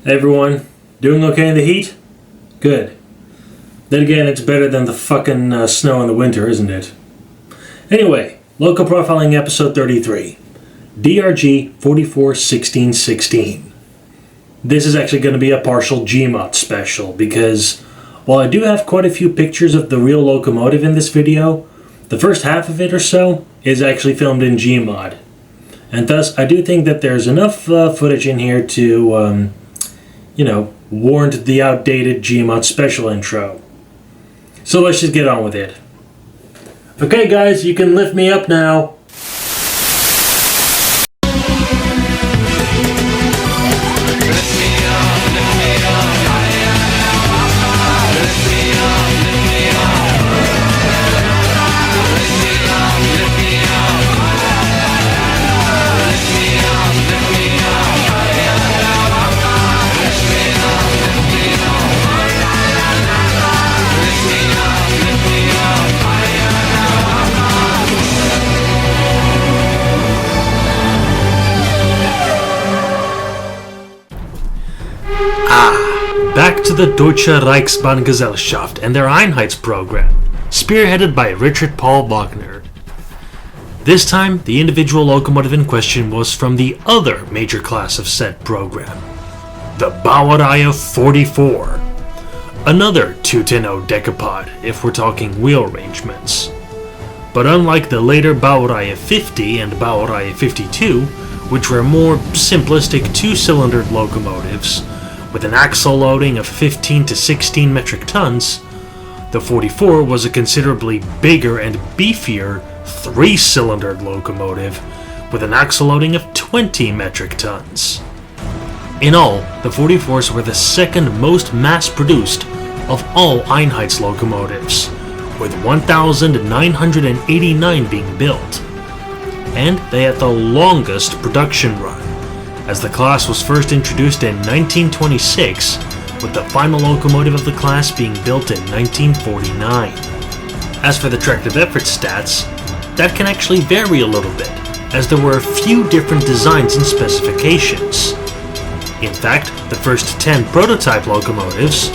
Hey everyone, doing okay in the heat? Good. Then again, it's better than the fucking snow in the winter, isn't it? Anyway, Loco Profiling episode 33. DRG 441616. This is actually going to be a partial GMod special because while I do have quite a few pictures of the real locomotive in this video, the first half of it or so is actually filmed in GMod. And thus, I do think that there's enough footage in here to, warrant the outdated GMod special intro. So let's just get on with it. Okay guys, you can lift me up now. Back to the Deutsche Reichsbahngesellschaft and their Einheits program, spearheaded by Richard Paul Wagner. This time, the individual locomotive in question was from the other major class of said program, the Baureihe 44. Another 210 decapod, if we're talking wheel arrangements. But unlike the later Baureihe 50 and Baureihe 52, which were more simplistic two-cylindered locomotives, with an axle loading of 15 to 16 metric tons, the 44 was a considerably bigger and beefier three-cylindered locomotive with an axle loading of 20 metric tons. In all, the 44s were the second most mass-produced of all Einheits locomotives, with 1,989 being built, and they had the longest production run, as the class was first introduced in 1926, with the final locomotive of the class being built in 1949. As for the tractive effort stats, that can actually vary a little bit, as there were a few different designs and specifications. In fact, the first 10 prototype locomotives,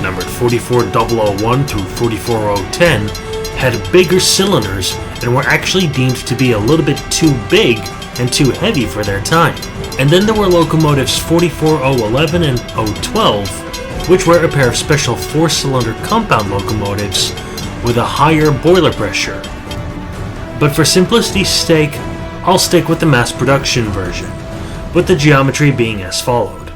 numbered 44001 through 44010, had bigger cylinders and were actually deemed to be a little bit too big and too heavy for their time. And then there were locomotives 44011 and 012, which were a pair of special 4-cylinder compound locomotives with a higher boiler pressure. But for simplicity's sake, I'll stick with the mass production version, with the geometry being as followed.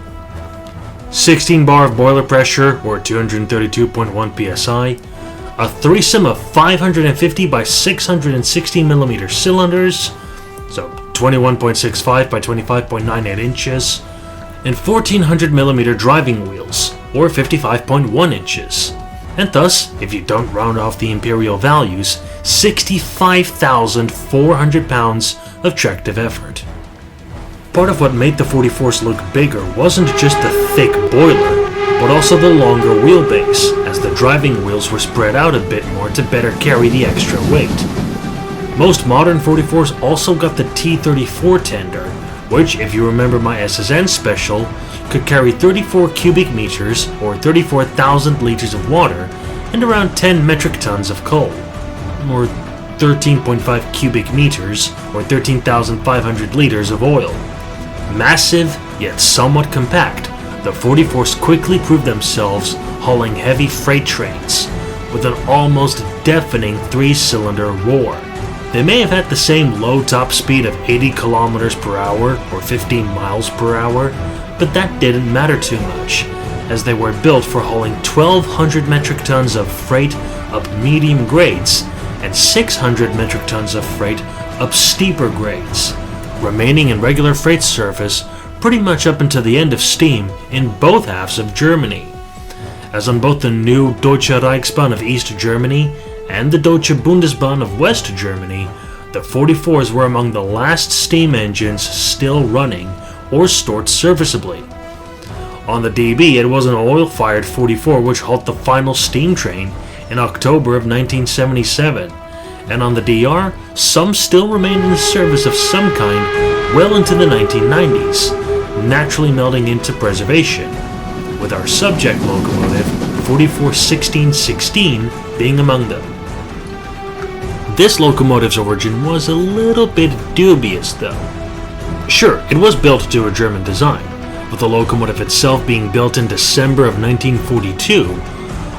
16 bar of boiler pressure, or 232.1 psi, a threesome of 550 by 660 millimeter cylinders, so 21.65 by 25.98 inches, and 1400mm driving wheels, or 55.1 inches. And thus, if you don't round off the imperial values, 65,400 pounds of tractive effort. Part of what made the 44s look bigger wasn't just the thick boiler, but also the longer wheelbase, as the driving wheels were spread out a bit more to better carry the extra weight. Most modern 44s also got the T34 tender, which, if you remember my SSN special, could carry 34 cubic meters or 34,000 liters of water and around 10 metric tons of coal, or 13.5 cubic meters or 13,500 liters of oil. Massive, yet somewhat compact, the 44s quickly proved themselves hauling heavy freight trains with an almost deafening 3-cylinder roar. They may have had the same low top speed of 80 kilometers per hour or 15 miles per hour, but that didn't matter too much, as they were built for hauling 1,200 metric tons of freight up medium grades and 600 metric tons of freight up steeper grades, remaining in regular freight service pretty much up until the end of steam in both halves of Germany. As on both the new Deutsche Reichsbahn of East Germany and the Deutsche Bundesbahn of West Germany, the 44s were among the last steam engines still running or stored serviceably. On the DB, it was an oil-fired 44 which hauled the final steam train in October of 1977, and on the DR, some still remained in the service of some kind well into the 1990s, naturally melding into preservation, with our subject locomotive 441616 being among them. This locomotive's origin was a little bit dubious though. Sure, it was built to a German design, with the locomotive itself being built in December of 1942,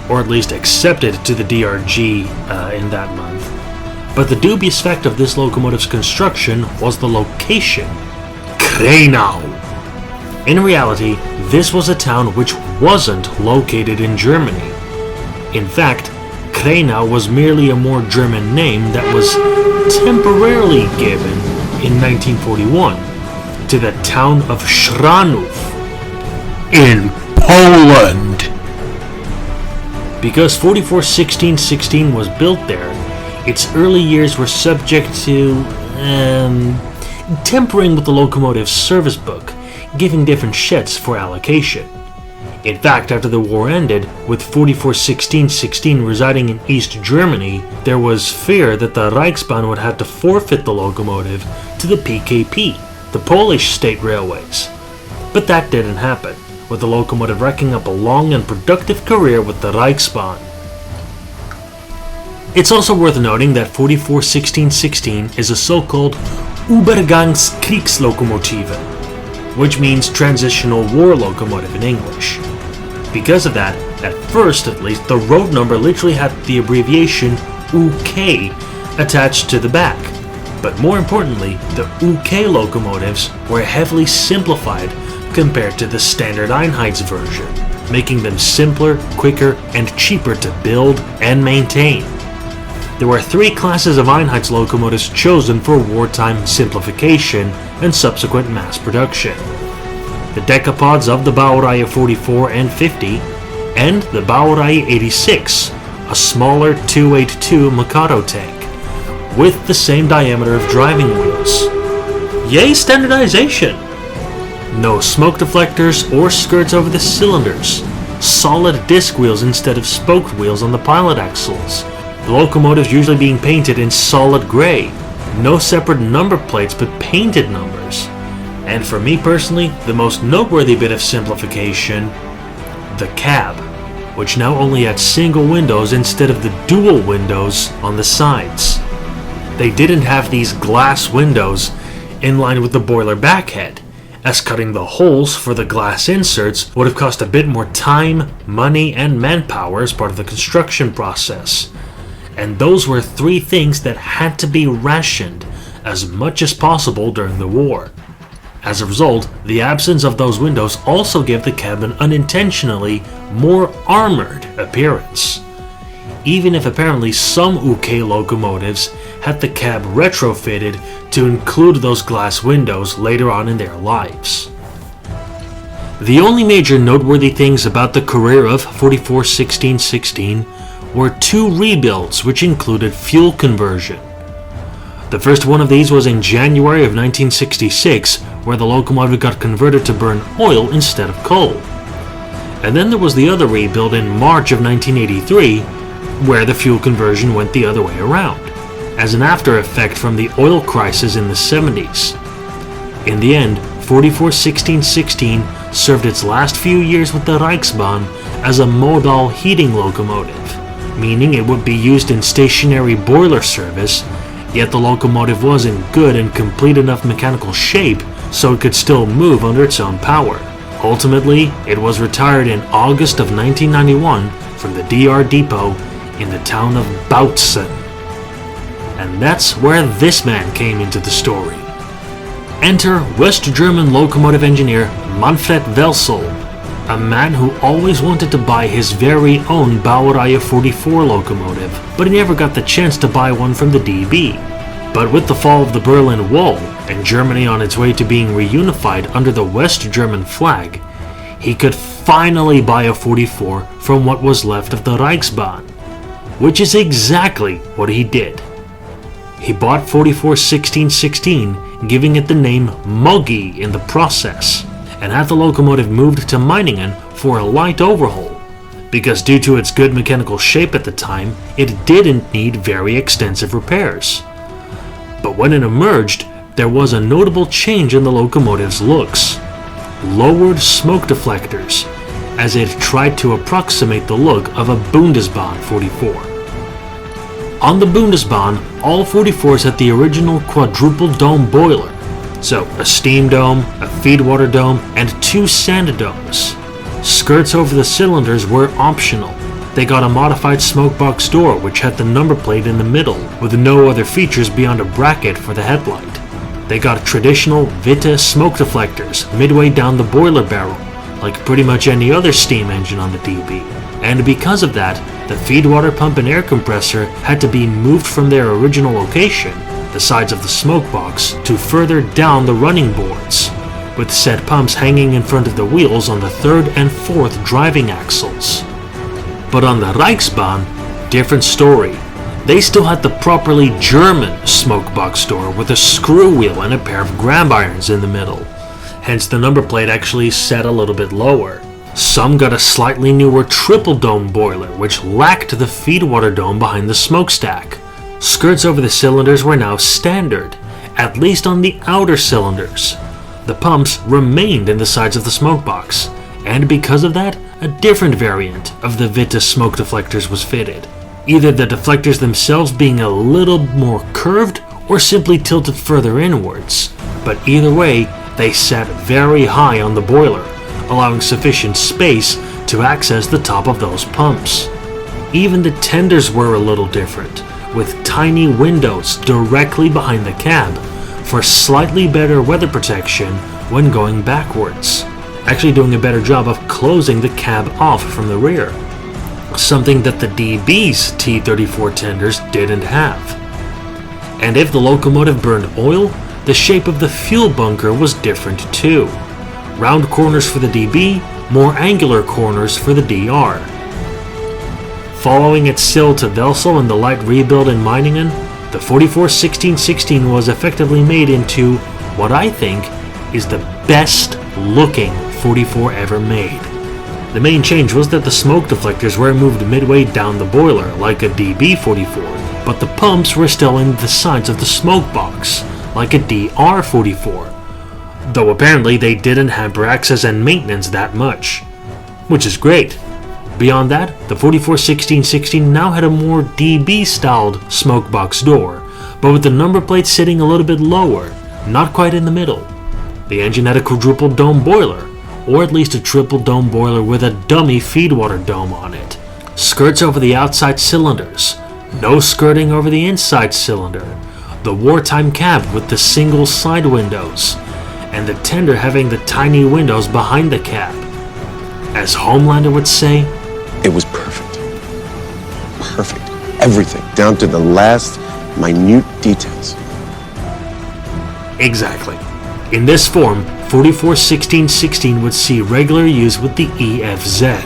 or at least accepted to the DRG in that month. But the dubious fact of this locomotive's construction was the location. Krenau! In reality, this was a town which wasn't located in Germany. In fact, Krenau was merely a more German name that was temporarily given in 1941 to the town of Szranów in Poland. Because 441616 was built there, its early years were subject to tampering with the locomotive's service book, giving different sheds for allocation. In fact, after the war ended, with 441616 residing in East Germany, there was fear that the Reichsbahn would have to forfeit the locomotive to the PKP, the Polish state railways. But that didn't happen, with the locomotive racking up a long and productive career with the Reichsbahn. It's also worth noting that 441616 is a so-called Übergangskriegslokomotive, which means transitional war locomotive in English. Because of that, at first at least, the road number literally had the abbreviation UK attached to the back. But more importantly, the UK locomotives were heavily simplified compared to the standard Einheits version, making them simpler, quicker, and cheaper to build and maintain. There were 3 classes of Einheits locomotives chosen for wartime simplification and subsequent mass production. The decapods of the Baureihe 44 and 50, and the Baureihe 86, a smaller 282 Mikado tank, with the same diameter of driving wheels. Yay standardization! No smoke deflectors or skirts over the cylinders, solid disc wheels instead of spoked wheels on the pilot axles, the locomotives usually being painted in solid gray, no separate number plates but painted numbers. And for me personally, the most noteworthy bit of simplification, the cab, which now only had single windows instead of the dual windows on the sides. They didn't have these glass windows in line with the boiler backhead, as cutting the holes for the glass inserts would have cost a bit more time, money, and manpower as part of the construction process. And those were 3 things that had to be rationed as much as possible during the war. As a result, the absence of those windows also gave the cab an unintentionally more armored appearance. Even if apparently some UK locomotives had the cab retrofitted to include those glass windows later on in their lives. The only major noteworthy things about the career of 441616 were 2 rebuilds which included fuel conversion. The first one of these was in January of 1966, where the locomotive got converted to burn oil instead of coal. And then there was the other rebuild in March of 1983, where the fuel conversion went the other way around, as an after effect from the oil crisis in the 70s. In the end, 441616 served its last few years with the Reichsbahn as a modal heating locomotive, meaning it would be used in stationary boiler service, yet the locomotive was in good and complete enough mechanical shape so it could still move under its own power. Ultimately, it was retired in August of 1991 from the DR depot in the town of Bautzen. And that's where this man came into the story. Enter West German locomotive engineer Manfred Welsel, a man who always wanted to buy his very own Baureihe 44 locomotive, but he never got the chance to buy one from the DB. But with the fall of the Berlin Wall, and Germany on its way to being reunified under the West German flag, he could finally buy a 44 from what was left of the Reichsbahn, which is exactly what he did. He bought 441616, giving it the name Moggi in the process, and had the locomotive moved to Meiningen for a light overhaul, because due to its good mechanical shape at the time, it didn't need very extensive repairs. But when it emerged, there was a notable change in the locomotive's looks. lowered smoke deflectors, as it tried to approximate the look of a Bundesbahn 44. On the Bundesbahn, all 44s had the original quadruple dome boiler, so a steam dome, a feedwater dome, and 2 sand domes. Skirts over the cylinders were optional. They got a modified smokebox door which had the number plate in the middle, with no other features beyond a bracket for the headlight. They got traditional Witte smoke deflectors midway down the boiler barrel, like pretty much any other steam engine on the DB. And because of that, the feedwater pump and air compressor had to be moved from their original location, the sides of the smokebox, to further down the running boards, with said pumps hanging in front of the wheels on the 3rd and 4th driving axles. But on the Reichsbahn, different story. They still had the properly German smokebox door with a screw wheel and a pair of grab irons in the middle. Hence the number plate actually sat a little bit lower. Some got a slightly newer triple dome boiler which lacked the feedwater dome behind the smokestack. Skirts over the cylinders were now standard, at least on the outer cylinders. The pumps remained in the sides of the smokebox, and because of that, a different variant of the Witte smoke deflectors was fitted. Either the deflectors themselves being a little more curved or simply tilted further inwards, but either way, they sat very high on the boiler, allowing sufficient space to access the top of those pumps. Even the tenders were a little different, with tiny windows directly behind the cab for slightly better weather protection when going backwards, actually doing a better job of closing the cab off from the rear, something that the DB's T34 tenders didn't have. And if the locomotive burned oil, the shape of the fuel bunker was different too. Round corners for the DB, more angular corners for the DR. Following its sill to Welsel and the light rebuild in Meiningen, the 44-16-16 was effectively made into what I think is the best looking 44 ever made. The main change was that the smoke deflectors were moved midway down the boiler like a DB44, but the pumps were still in the sides of the smoke box like a DR44, though apparently they didn't hamper access and maintenance that much, which is great. Beyond that, the 44-16-16 now had a more DB-styled smokebox door, but with the number plate sitting a little bit lower, not quite in the middle. The engine had a quadruple dome boiler, or at least a triple dome boiler with a dummy feedwater dome on it. Skirts over the outside cylinders, no skirting over the inside cylinder, the wartime cab with the single side windows, and the tender having the tiny windows behind the cab. As Homelander would say, it was perfect. Perfect. Everything, down to the last minute details. Exactly. In this form, 44-16-16 would see regular use with the EFZ,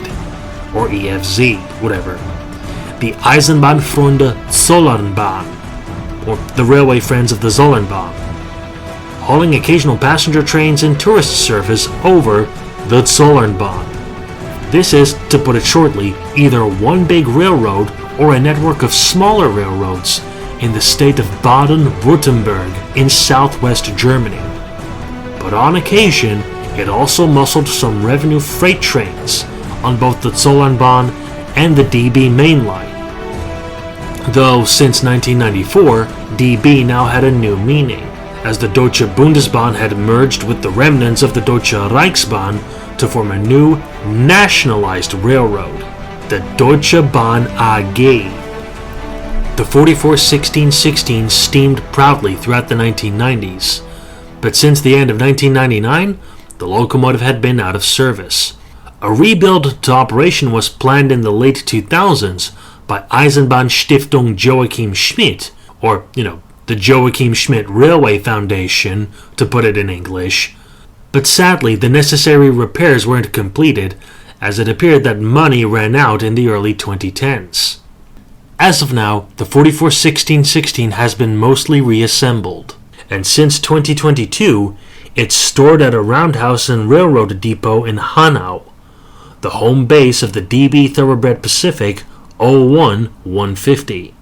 or EFZ, whatever. The Eisenbahnfreunde Zollernbahn, or the Railway Friends of the Zollernbahn, hauling occasional passenger trains and tourist service over the Zollernbahn. This is, to put it shortly, either one big railroad or a network of smaller railroads in the state of Baden-Württemberg in southwest Germany. But on occasion, it also muscled some revenue freight trains on both the Zollernbahn and the DB main line. Though since 1994, DB now had a new meaning, as the Deutsche Bundesbahn had merged with the remnants of the Deutsche Reichsbahn to form a new nationalized railroad, the Deutsche Bahn AG. The 44-16-16 steamed proudly throughout the 1990s, but since the end of 1999, the locomotive had been out of service. A rebuild to operation was planned in the late 2000s by Eisenbahnstiftung Joachim Schmidt, or, the Joachim Schmidt Railway Foundation, to put it in English. But sadly, the necessary repairs weren't completed, as it appeared that money ran out in the early 2010s. As of now, the 44-16-16 has been mostly reassembled, and since 2022, it's stored at a roundhouse and railroad depot in Hanau, the home base of the DB Thoroughbred Pacific 01-150.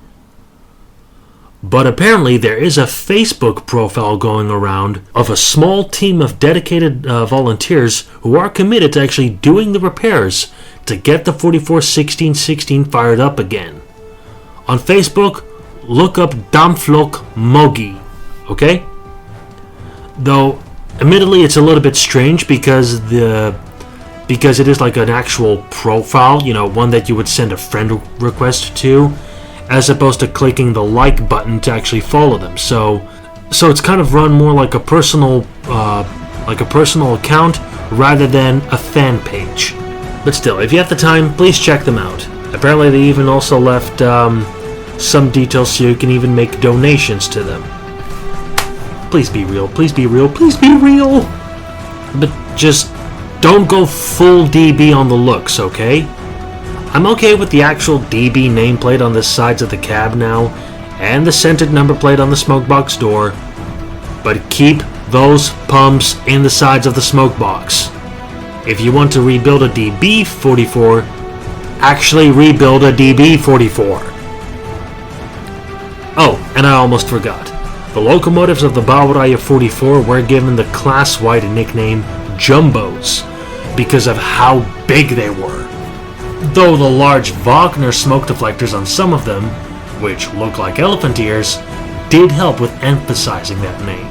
But apparently there is a Facebook profile going around of a small team of dedicated volunteers who are committed to actually doing the repairs to get the 441616 fired up again. On Facebook, look up Dampflok Mogi, okay? Though, admittedly, it's a little bit strange because it is like an actual profile, one that you would send a friend request to, as opposed to clicking the like button to actually follow them. So it's kind of run more like a personal account rather than a fan page. But still, if you have the time, please check them out. Apparently, they even also left some details so you can even make donations to them. Please be real. Please be real. Please be real. But just don't go full DB on the looks, okay? I'm okay with the actual DB nameplate on the sides of the cab now, and the scented number plate on the smokebox door, but keep those pumps in the sides of the smokebox. If you want to rebuild a DB44, actually rebuild a DB44. Oh, and I almost forgot. The locomotives of the Baureihe 44 were given the class-wide nickname Jumbos because of how big they were. Though the large Wagner smoke deflectors on some of them, which look like elephant ears, did help with emphasizing that name.